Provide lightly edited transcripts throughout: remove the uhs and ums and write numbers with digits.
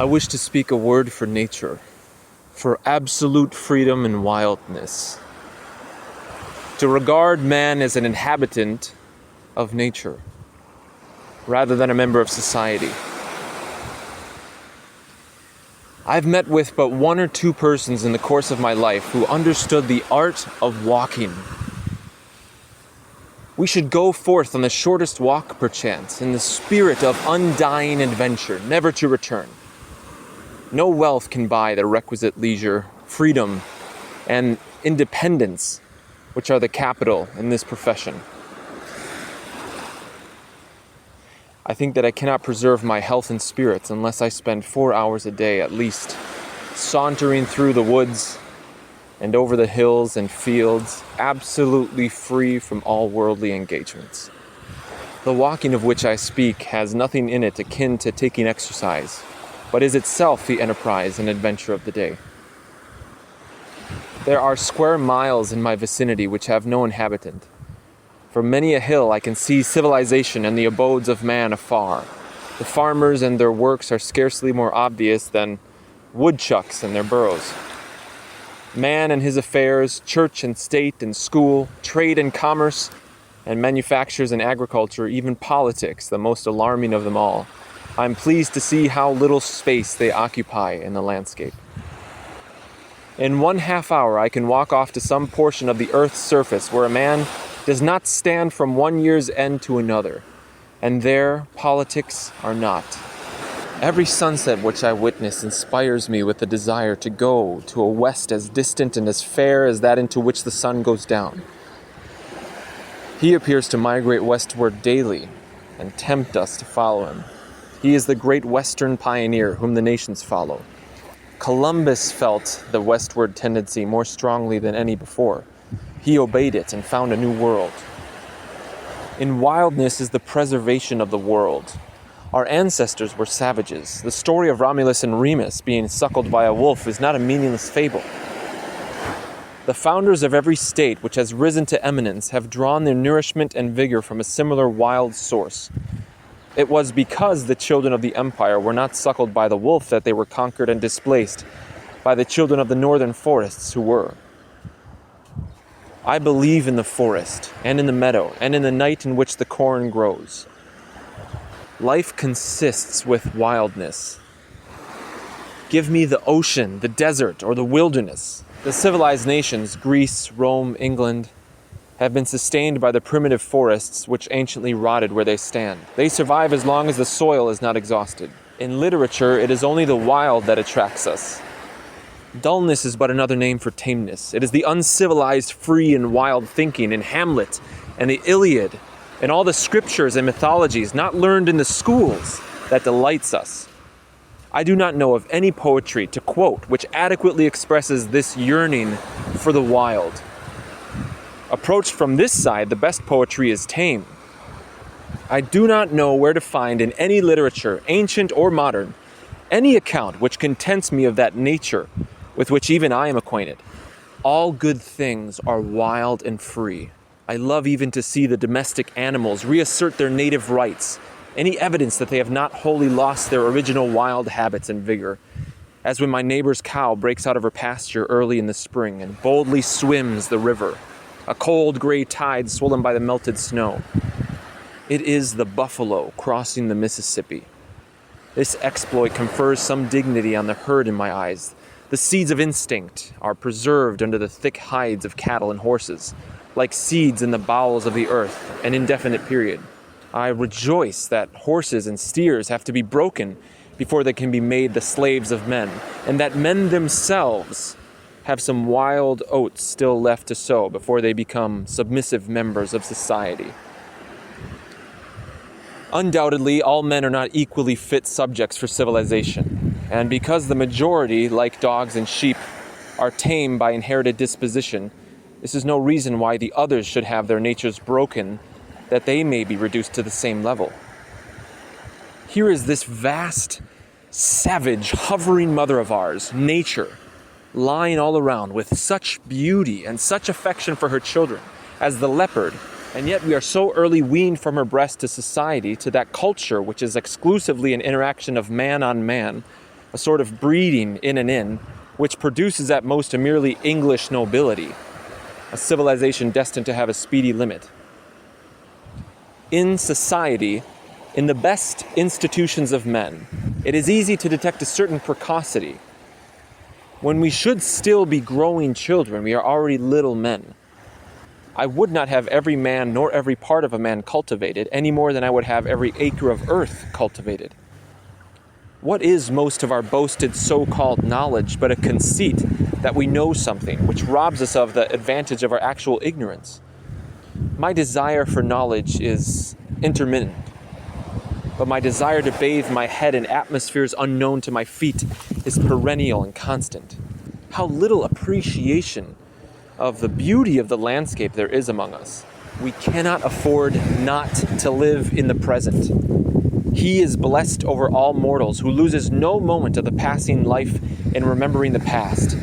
I wish to speak a word for nature, for absolute freedom and wildness. To regard man as an inhabitant of nature, rather than a member of society. I've met with but one or two persons in the course of my life who understood the art of walking. We should go forth on the shortest walk perchance, in the spirit of undying adventure, never to return. No wealth can buy the requisite leisure, freedom, and independence, which are the capital in this profession. I think that I cannot preserve my health and spirits unless I spend 4 hours a day at least sauntering through the woods and over the hills and fields, absolutely free from all worldly engagements. The walking of which I speak has nothing in it akin to taking exercise, but is itself the enterprise and adventure of the day. There are square miles in my vicinity which have no inhabitant. From many a hill I can see civilization and the abodes of man afar. The farmers and their works are scarcely more obvious than woodchucks and their burrows. Man and his affairs, church and state and school, trade and commerce, and manufactures and agriculture, even politics, the most alarming of them all. I am pleased to see how little space they occupy in the landscape. In 1/2 hour I can walk off to some portion of the earth's surface where a man does not stand from one year's end to another, and there politics are not. Every sunset which I witness inspires me with the desire to go to a west as distant and as fair as that into which the sun goes down. He appears to migrate westward daily and tempt us to follow him. He is the great western pioneer whom the nations follow. Columbus felt the westward tendency more strongly than any before. He obeyed it and found a new world. In wildness is the preservation of the world. Our ancestors were savages. The story of Romulus and Remus being suckled by a wolf is not a meaningless fable. The founders of every state which has risen to eminence have drawn their nourishment and vigor from a similar wild source. It was because the children of the empire were not suckled by the wolf that they were conquered and displaced by the children of the northern forests who were. I believe in the forest, and in the meadow, and in the night in which the corn grows. Life consists with wildness. Give me the ocean, the desert, or the wilderness. The civilized nations, Greece, Rome, England, have been sustained by the primitive forests which anciently rotted where they stand. They survive as long as the soil is not exhausted. In literature, it is only the wild that attracts us. Dullness is but another name for tameness. It is the uncivilized, free, and wild thinking in Hamlet and the Iliad and all the scriptures and mythologies not learned in the schools that delights us. I do not know of any poetry to quote which adequately expresses this yearning for the wild. Approached from this side, the best poetry is tame. I do not know where to find in any literature, ancient or modern, any account which contents me of that nature with which even I am acquainted. All good things are wild and free. I love even to see the domestic animals reassert their native rights, any evidence that they have not wholly lost their original wild habits and vigor, as when my neighbor's cow breaks out of her pasture early in the spring and boldly swims the river, a cold gray tide swollen by the melted snow. It is the buffalo crossing the Mississippi. This exploit confers some dignity on the herd in my eyes. The seeds of instinct are preserved under the thick hides of cattle and horses, like seeds in the bowels of the earth, an indefinite period. I rejoice that horses and steers have to be broken before they can be made the slaves of men, and that men themselves have some wild oats still left to sow before they become submissive members of society. Undoubtedly, all men are not equally fit subjects for civilization, and because the majority, like dogs and sheep, are tame by inherited disposition, this is no reason why the others should have their natures broken, that they may be reduced to the same level. Here is this vast, savage, hovering mother of ours, nature, lying all around with such beauty and such affection for her children as the leopard, and yet we are so early weaned from her breast to society, to that culture which is exclusively an interaction of man on man, a sort of breeding in and in, which produces at most a merely English nobility, a civilization destined to have a speedy limit. In society, in the best institutions of men, it is easy to detect a certain precocity. When we should still be growing children, we are already little men. I would not have every man nor every part of a man cultivated, any more than I would have every acre of earth cultivated. What is most of our boasted so-called knowledge but a conceit that we know something, which robs us of the advantage of our actual ignorance? My desire for knowledge is intermittent, but my desire to bathe my head in atmospheres unknown to my feet is perennial and constant. How little appreciation of the beauty of the landscape there is among us. We cannot afford not to live in the present. He is blessed over all mortals who loses no moment of the passing life in remembering the past.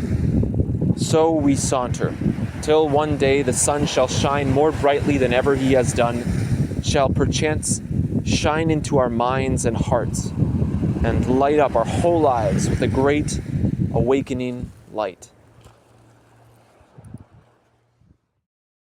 So we saunter, till one day the sun shall shine more brightly than ever he has done, shall perchance shine into our minds and hearts, and light up our whole lives with a great awakening light.